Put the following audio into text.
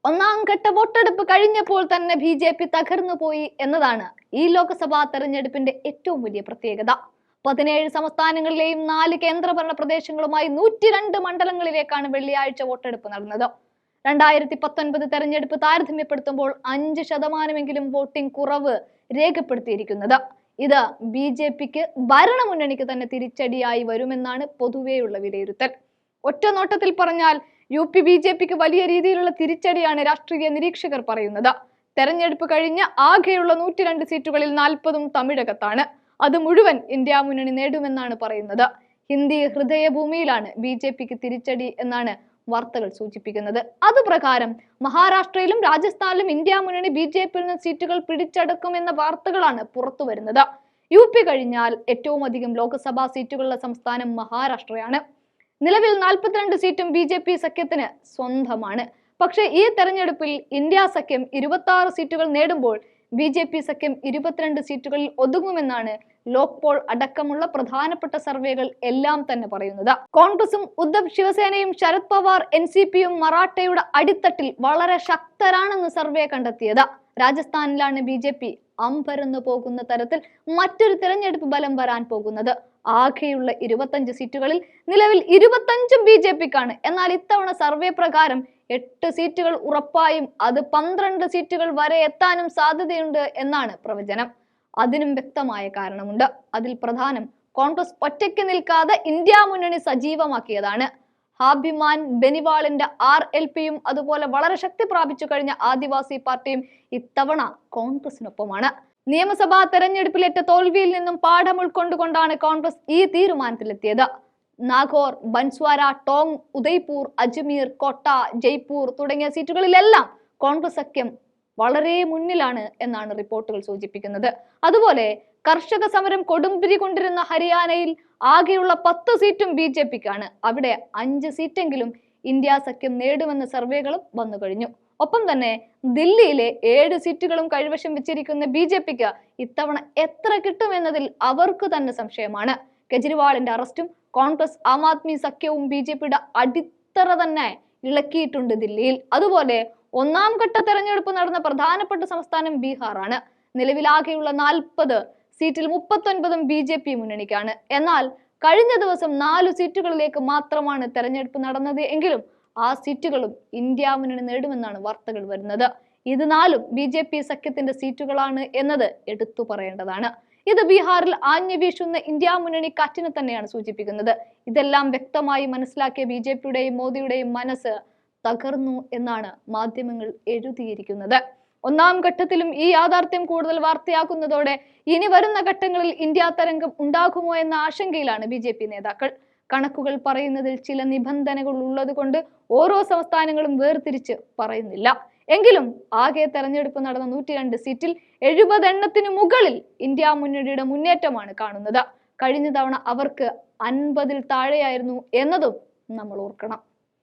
ഒന്നാം ഘട്ട വോട്ടെടുപ്പ് കഴിഞ്ഞപ്പോൾ തന്നെ ബി.ജെ.പി തകർന്നുപോയി എന്നതാണ് ഈ ലോക്സഭാ തെരഞ്ഞെടുപ്പിന്റെ ഏറ്റവും വലിയ പ്രത്യേകത. 17 സംസ്ഥാനങ്ങളിലെയും 4 കേന്ദ്രഭരണ പ്രദേശങ്ങളുമായി 102 മണ്ഡലങ്ങളിലേക്കാണ് വെള്ളിയാഴ്ച വോട്ടെടുപ്പ് നടന്നത്. 2019 തെരഞ്ഞെടുപ്പ് താരതമ്യപ്പെടുത്തുമ്പോൾ 5% വോട്ടിംഗ് കുറവ് രേഖപ്പെടുത്തിയിരിക്കുന്നത്. ഇത് ബി.ജെ.പിക്ക് ഭരണമുന്നണിക്ക് തന്നെ തിരിച്ചടിയായി വരുമെന്നാണ് പൊതുവെയുള്ള വിലയിരുത്തൽ. ഒറ്റ നോട്ടത്തിൽ പറഞ്ഞാൽ യു.പി. ബി.ജെ.പിക്ക് വലിയ രീതിയിലുള്ള തിരിച്ചടിയാണ് രാഷ്ട്രീയ നിരീക്ഷകർ പറയുന്നത്. തെരഞ്ഞെടുപ്പ് കഴിഞ്ഞ ആകെയുള്ള 102 സീറ്റുകളിൽ 40 തമിഴകത്താണ്. അത് മുഴുവൻ ഇന്ത്യ മുന്നണി നേടുമെന്നാണ് പറയുന്നത്. ഹിന്ദി ഹൃദയഭൂമിയിലാണ് ബി.ജെ.പിക്ക് തിരിച്ചടി എന്നാണ് വാർത്തകൾ സൂചിപ്പിക്കുന്നത്. അതുപ്രകാരം മഹാരാഷ്ട്രയിലും രാജസ്ഥാനിലും ഇന്ത്യ മുന്നണി ബി.ജെ.പിയിൽ നിന്ന് സീറ്റുകൾ പിടിച്ചെടുക്കുമെന്ന വാർത്തകളാണ് പുറത്തു വരുന്നത്. യു.പി കഴിഞ്ഞാൽ ഏറ്റവും അധികം ലോക്സഭാ സീറ്റുകളുള്ള സംസ്ഥാനം മഹാരാഷ്ട്രയാണ്. നിലവിൽ 42 സീറ്റും ബി.ജെ.പി സഖ്യത്തിന് സ്വന്തമാണ്. പക്ഷേ ഈ തെരഞ്ഞെടുപ്പിൽ ഇന്ത്യ സഖ്യം 26 സീറ്റുകൾ നേടുമ്പോൾ ബി.ജെ.പി സഖ്യം 22 സീറ്റുകളിൽ ഒതുങ്ങുമെന്നാണ് ലോക്പോൾ അടക്കമുള്ള പ്രധാനപ്പെട്ട സർവേകൾ എല്ലാം തന്നെ പറയുന്നത്. കോൺഗ്രസും ഉദ്ധവ് ശിവസേനയും ശരത് പവാർ എൻ.സി.പിയും മറാഠയുടെ അടിത്തട്ടിൽ വളരെ ശക്തരാണെന്ന് സർവേ കണ്ടെത്തിയത്. രാജസ്ഥാനിലാണ് ബി.ജെ.പി അമ്പരന്നു പോകുന്ന തരത്തിൽ മറ്റൊരു തെരഞ്ഞെടുപ്പ് ബലം വരാൻ പോകുന്നത്. ആകെയുള്ള 25 സീറ്റുകളിൽ നിലവിൽ 25ഉം ബി.ജെ.പിക്കാണ്. എന്നാൽ ഇത്തവണ സർവേ പ്രകാരം 8 സീറ്റുകൾ ഉറപ്പായും അത് 12 സീറ്റുകൾ വരെ എത്താനും സാധ്യതയുണ്ട് എന്നാണ് പ്രവചനം. അതിനും വ്യക്തമായ കാരണമുണ്ട്. അതിൽ പ്രധാനം കോൺഗ്രസ് ഒറ്റയ്ക്ക് നിൽക്കാതെ ഇന്ത്യ മുന്നണി സജീവമാക്കിയതാണ്. ഹാബിമാൻ ബെനിവാളിന്റെ RLPയും അതുപോലെ വളരെ ശക്തി പ്രാപിച്ചു കഴിഞ്ഞ ആദിവാസി പാർട്ടിയും ഇത്തവണ കോൺഗ്രസിനൊപ്പമാണ്. നിയമസഭാ തെരഞ്ഞെടുപ്പിലേറ്റ തോൽവിയിൽ നിന്നും പാഠം ഉൾക്കൊണ്ടുകൊണ്ടാണ് കോൺഗ്രസ് ഈ തീരുമാനത്തിലെത്തിയത്. നാഗോർ, ബൻസ്വാര, ടോങ്, ഉദയ്പൂർ, അജ്മീർ, കോട്ട, ജയ്പൂർ തുടങ്ങിയ സീറ്റുകളിലെല്ലാം കോൺഗ്രസ് സഖ്യം വളരെ മുന്നിലാണ് എന്നാണ് റിപ്പോർട്ടുകൾ സൂചിപ്പിക്കുന്നത്. അതുപോലെ കർഷക സമരം കൊടുമ്പിരി കൊണ്ടിരുന്ന ഹരിയാനയിൽ ആകെയുള്ള 10 സീറ്റും ബി.ജെ.പിക്കാണ്. അവിടെ 5 സീറ്റെങ്കിലും ഇന്ത്യ സഖ്യം നേടുമെന്ന സർവേകളും വന്നു കഴിഞ്ഞു. ഒപ്പം തന്നെ ദില്ലിയിലെ 7 സീറ്റുകളും കൈവശം വെച്ചിരിക്കുന്ന ബി.ജെ.പിക്ക് ഇത്തവണ എത്ര കിട്ടുമെന്നതിൽ അവർക്ക് തന്നെ സംശയമാണ്. കെജ്രിവാളിന്റെ അറസ്റ്റും കോൺഗ്രസ് ആം ആദ്മി സഖ്യവും ബി.ജെ.പിയുടെ അടിത്തറ തന്നെ ഇളക്കിയിട്ടുണ്ട് ദില്ലിയിൽ. അതുപോലെ ഒന്നാം ഘട്ട തെരഞ്ഞെടുപ്പ് നടന്ന പ്രധാനപ്പെട്ട സംസ്ഥാനം ബീഹാറാണ്. നിലവിലാകെയുള്ള 40 സീറ്റിൽ 39ഉം ബി.ജെ.പി മുന്നണിക്കാണ്. എന്നാൽ കഴിഞ്ഞ ദിവസം 4 സീറ്റുകളിലേക്ക് മാത്രമാണ് തെരഞ്ഞെടുപ്പ് നടന്നത് എങ്കിലും ആ സീറ്റുകളും ഇന്ത്യ മുന്നണി നേടുമെന്നാണ് വാർത്തകൾ വരുന്നത്. ഇത് 4ഉം ബി.ജെ.പി സഖ്യത്തിന്റെ സീറ്റുകളാണ് എന്നത് എടുത്തു പറയേണ്ടതാണ്. ഇത് ബീഹാറിൽ ആഞ്ഞു വീശുന്ന ഇന്ത്യ മുന്നണി കാറ്റിനെ തന്നെയാണ് സൂചിപ്പിക്കുന്നത്. ഇതെല്ലാം വ്യക്തമായി മനസ്സിലാക്കിയ ബി.ജെ.പിയുടെയും മോദിയുടെയും മനസ്സ് തകർന്നു എന്നാണ് മാധ്യമങ്ങൾ എഴുതിയിരിക്കുന്നത്. ഒന്നാം ഘട്ടത്തിലും ഈ യാഥാർത്ഥ്യം കൂടുതൽ വാർത്തയാക്കുന്നതോടെ ഇനി വരുന്ന ഘട്ടങ്ങളിൽ ഇന്ത്യ തരംഗം ഉണ്ടാകുമോ എന്ന ആശങ്കയിലാണ് ബി.ജെ.പി നേതാക്കൾ. കണക്കുകൾ പറയുന്നതിൽ ചില നിബന്ധനകൾ ഉള്ളത് കൊണ്ട് ഓരോ സംസ്ഥാനങ്ങളും വേർതിരിച്ച് പറയുന്നില്ല. എങ്കിലും ആകെ തെരഞ്ഞെടുപ്പ് നടന്ന 102 സീറ്റിൽ 70 എണ്ണത്തിന് മുകളിൽ ഇന്ത്യ മുന്നണിയുടെ മുന്നേറ്റമാണ് കാണുന്നത്. കഴിഞ്ഞ തവണ അവർക്ക് 50ൽ താഴെയായിരുന്നു എന്നതും നമ്മൾ ഓർക്കണം.